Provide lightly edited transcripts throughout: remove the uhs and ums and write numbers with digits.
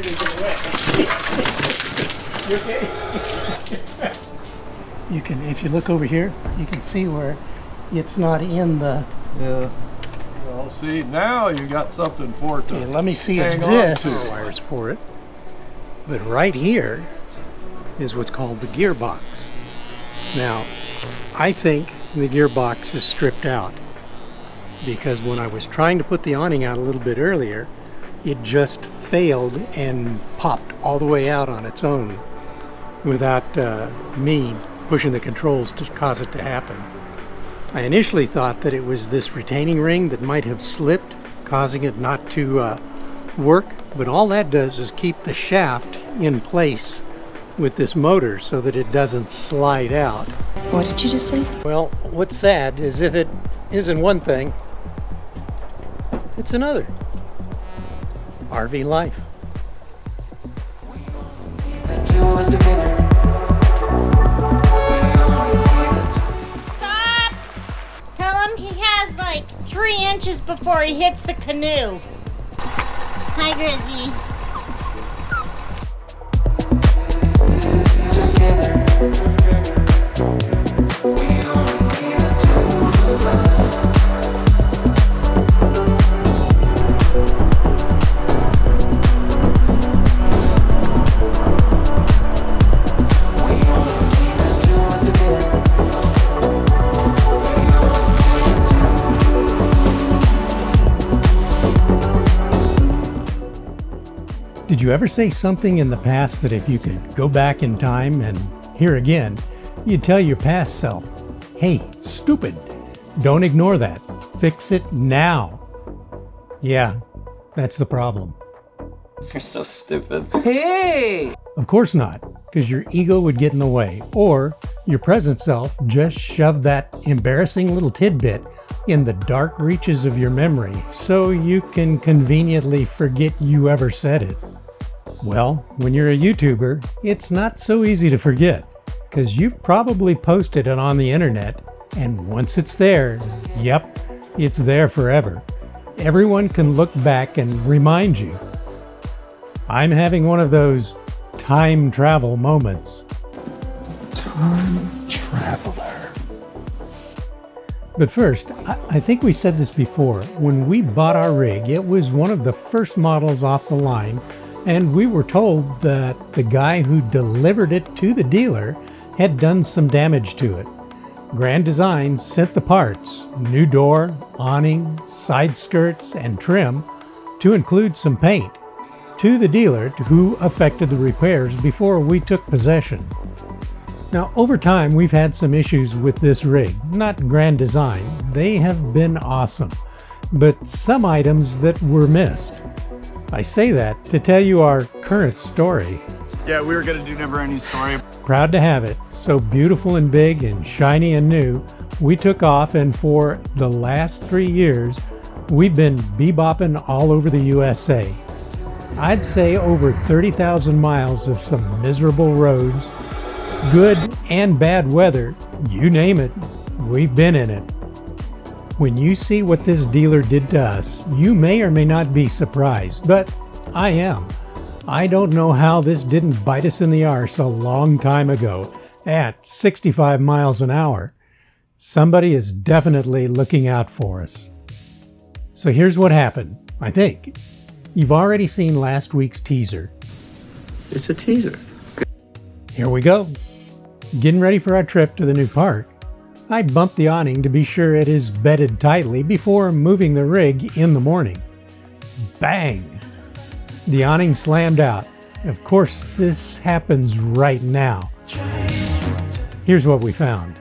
easier to get wet. You okay? You can, if you look over here, you can see where it's not in the... Yeah. Well, see, now you got something for it to Okay, let me see if hang this on to. wires for it. But right here is what's called the gearbox. Now, I think the gearbox is stripped out because when I was trying to put the awning out a little bit earlier, it just failed and popped all the way out on its own without me pushing the controls to cause it to happen. I initially thought that it was this retaining ring that might have slipped, causing it not to work, but all that does is keep the shaft in place with this motor so that it doesn't slide out. What did you just say? Well, what's sad is if it isn't one thing, it's another. RV life. Stop! Tell him he has like 3 inches before he hits the canoe. Hi, Grizzy. Did you ever say something in the past that if you could go back in time and hear again, you'd tell your past self, hey, stupid, don't ignore that. Fix it now. Yeah, that's the problem. You're so stupid. Hey! Of course not, because your ego would get in the way, or your present self just shoved that embarrassing little tidbit in the dark reaches of your memory so you can conveniently forget you ever said it. Well, when you're a YouTuber, it's not so easy to forget, because you've probably posted it on the internet, and once it's there, yep, it's there forever. Everyone can look back and remind you. I'm having one of those time travel moments. Time traveler. But first, I think we said this before, when we bought our rig, it was one of the first models off the line, and we were told that the guy who delivered it to the dealer had done some damage to it. Grand Design sent the parts, new door, awning, side skirts, and trim, to include some paint, to the dealer who effected the repairs before we took possession. Now, over time, we've had some issues with this rig, not Grand Design. They have been awesome, but some items that were missed. I say that to tell you our current story. Yeah, we were gonna do Never-Ending Story. Proud to have it, so beautiful and big and shiny and new, we took off, and for the last 3 years, we've been bebopping all over the USA. I'd say over 30,000 miles of some miserable roads, good and bad weather, you name it, we've been in it. When you see what this dealer did to us, you may or may not be surprised, but I am. I don't know how this didn't bite us in the arse a long time ago at 65 miles an hour. Somebody is definitely looking out for us. So here's what happened, I think. You've already seen last week's teaser. It's a teaser. Here we go. Getting ready for our trip to the new park. I bumped the awning to be sure it is bedded tightly before moving the rig in the morning. Bang! The awning slammed out. Of course, this happens right now. Here's what we found.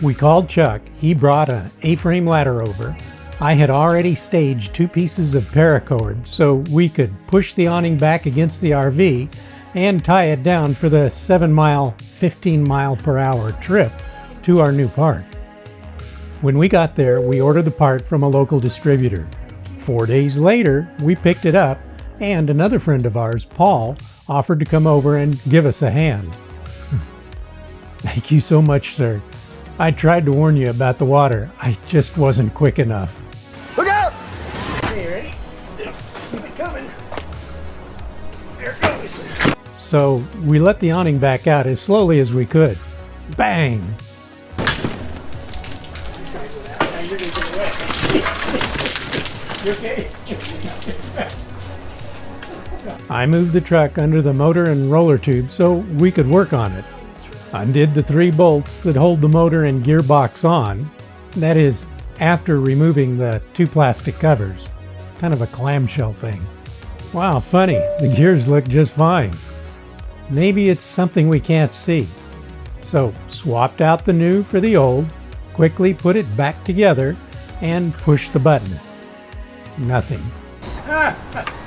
We called Chuck. He brought an A-frame ladder over. I had already staged 2 pieces of paracord so we could push the awning back against the RV and tie it down for the 7-mile, 15-mile-per-hour trip to our new park. When we got there, we ordered the part from a local distributor. 4 days later, we picked it up, and another friend of ours, Paul, offered to come over and give us a hand. Thank you so much, sir. I tried to warn you about the water. I just wasn't quick enough. Look out! Hey, ready? Keep it coming. So we let the awning back out as slowly as we could. Bang! I moved the truck under the motor and roller tube so we could work on it. Undid the 3 bolts that hold the motor and gearbox on. That is, after removing the 2 plastic covers. Kind of a clamshell thing. Wow, funny, the gears look just fine. Maybe it's something we can't see. So, swapped out the new for the old, quickly put it back together, and pushed the button. Nothing.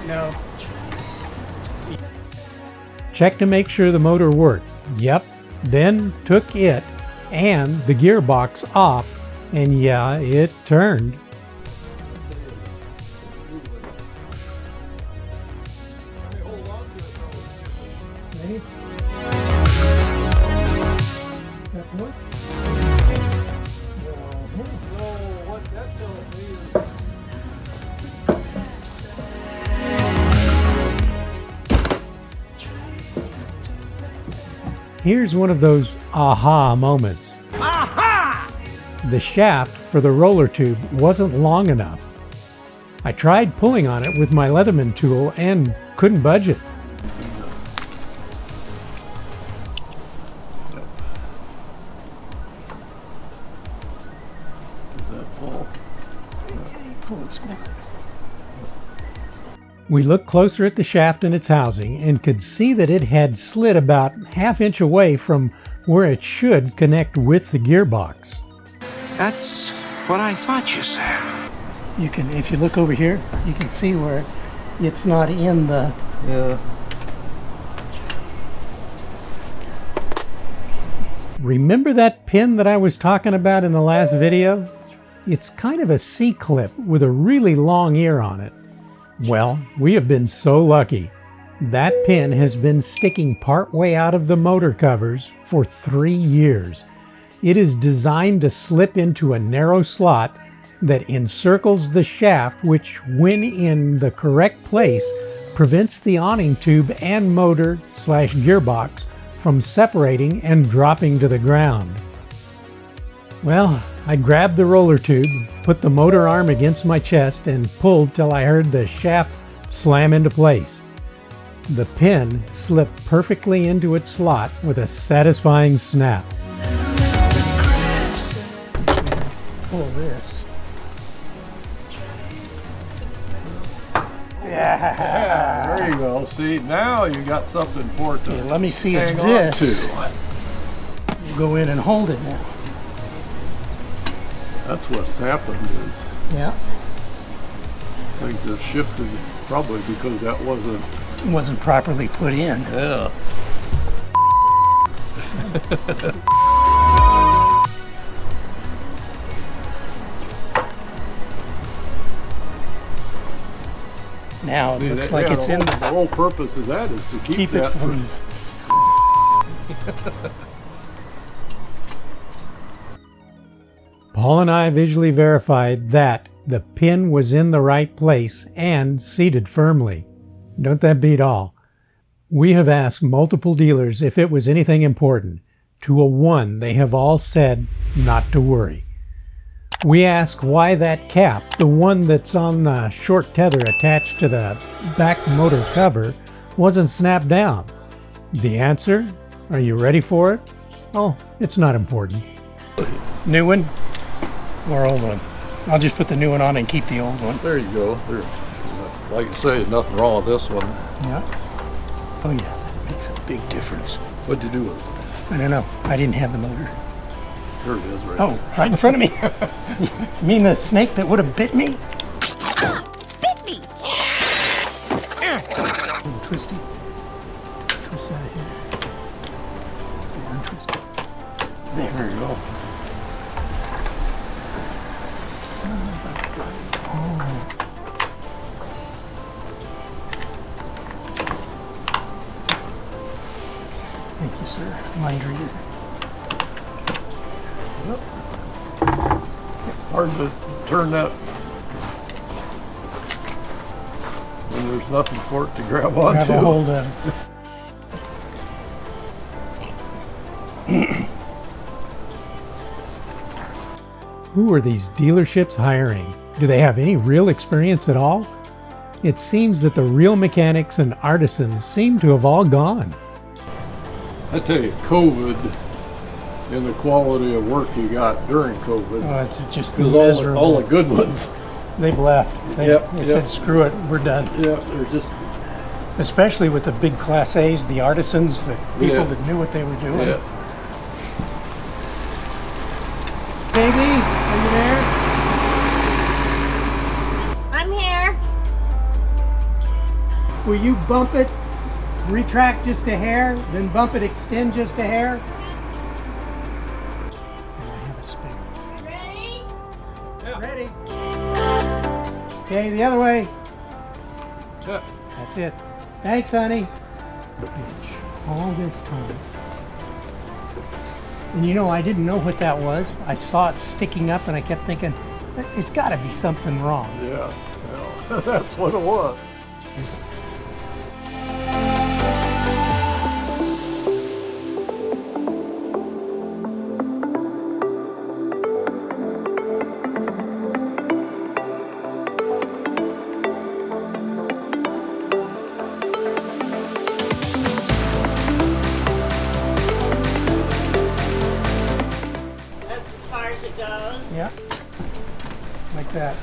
No. Check to make sure the motor worked. Yep. Then took it and the gearbox off, and yeah, it turned. Here's one of those aha moments. Aha! The shaft for the roller tube wasn't long enough. I tried pulling on it with my Leatherman tool and couldn't budge it. Is that full? We looked closer at the shaft and its housing and could see that it had slid about ½ inch away from where it should connect with the gearbox. That's what I thought you said. You can, if you look over here, you can see where it's not in the. Yeah. Remember that pin that I was talking about in the last video? It's kind of a C-clip with a really long ear on it. Well, we have been so lucky. That pin has been sticking part way out of the motor covers for 3 years. It is designed to slip into a narrow slot that encircles the shaft, which, when in the correct place, prevents the awning tube and motor/gearbox from separating and dropping to the ground. Well, I grabbed the roller tube, put the motor arm against my chest, and pulled till I heard the shaft slam into place. The pin slipped perfectly into its slot with a satisfying snap. Pull this. Yeah, there you go. See, now you got something for it to Okay, let me see if hang on this to. will go in and hold it now. That's what's happened is Yeah. things have shifted probably because that wasn't. It wasn't properly put in. Yeah. Now it See, looks that- like yeah, it's in the whole purpose of that is to keep it that from. Paul and I visually verified that the pin was in the right place and seated firmly. Don't that beat all? We have asked multiple dealers if it was anything important. To a one, they have all said not to worry. We asked why that cap, the one that's on the short tether attached to the back motor cover, wasn't snapped down. The answer? Are you ready for it? Oh, it's not important. New one or old one? I'll just put the new one on and keep the old one. There you go. There. Like you say, nothing wrong with this one. Yeah. Oh yeah, that makes a big difference. What'd you do with it? I don't know. I didn't have the motor. There it is, right Oh, right in front of me. You mean the snake that would have bit me? Bit me! A little twisty. Twist that here. Untwist it. There. There you go. Son of a gun. Oh. Thank you, sir. Mind reader. Hard to turn that when there's nothing for it to grab Grab a onto. hold of. Who are these dealerships hiring? Do they have any real experience at all? It seems that the real mechanics and artisans seem to have all gone. I tell you, COVID and the quality of work you got during COVID, Oh, it's just because miserable. all the good ones, They've left. They Yep, said, screw it, we're done. yeah, they're just, Especially with the big Class A's, the artisans, the people Yeah. that knew what they were doing. yeah. Baby, are you there? I'm here. Will you bump it, retract just a hair, then bump it, extend just a hair? I have a spare. Ready? Ready. Okay, the other way. Yeah. That's it. Thanks, honey. All this time. And you know, I didn't know what that was. I saw it sticking up and I kept thinking, it's got to be something wrong. Yeah, yeah. That's what it was. That's as far as it goes. Yeah. Like that.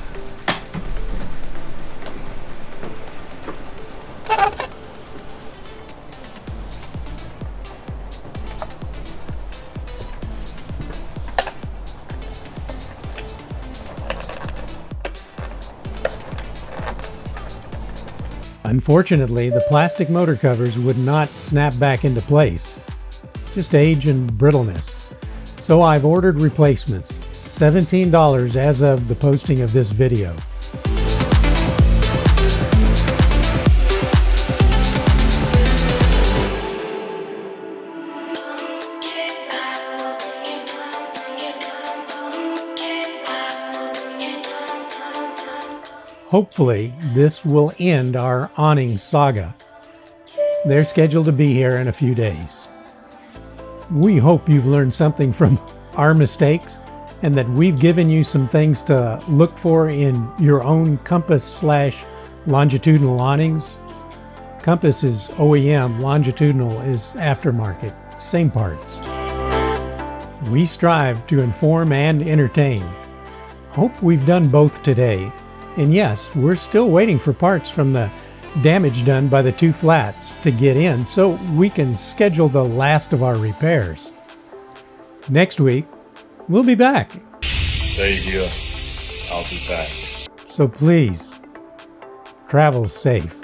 Unfortunately, the plastic motor covers would not snap back into place. Just age and brittleness. So I've ordered replacements. $17 as of the posting of this video. Hopefully, this will end our awning saga. They're scheduled to be here in a few days. We hope you've learned something from our mistakes and that we've given you some things to look for in your own Compass/longitudinal awnings. Compass is OEM, longitudinal is aftermarket, same parts. We strive to inform and entertain. Hope we've done both today. And yes, we're still waiting for parts from the damage done by the two flats to get in so we can schedule the last of our repairs. Next week, we'll be back. Stay here. I'll be back. So please, travel safe.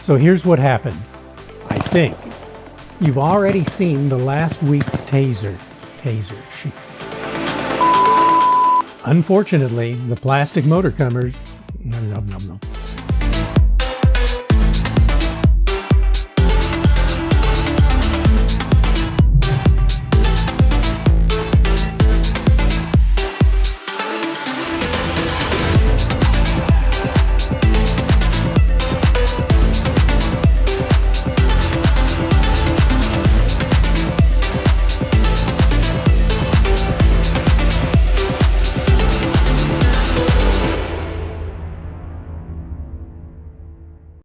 So here's what happened. I think you've already seen the last week's taser. Unfortunately, the plastic motor covers. No.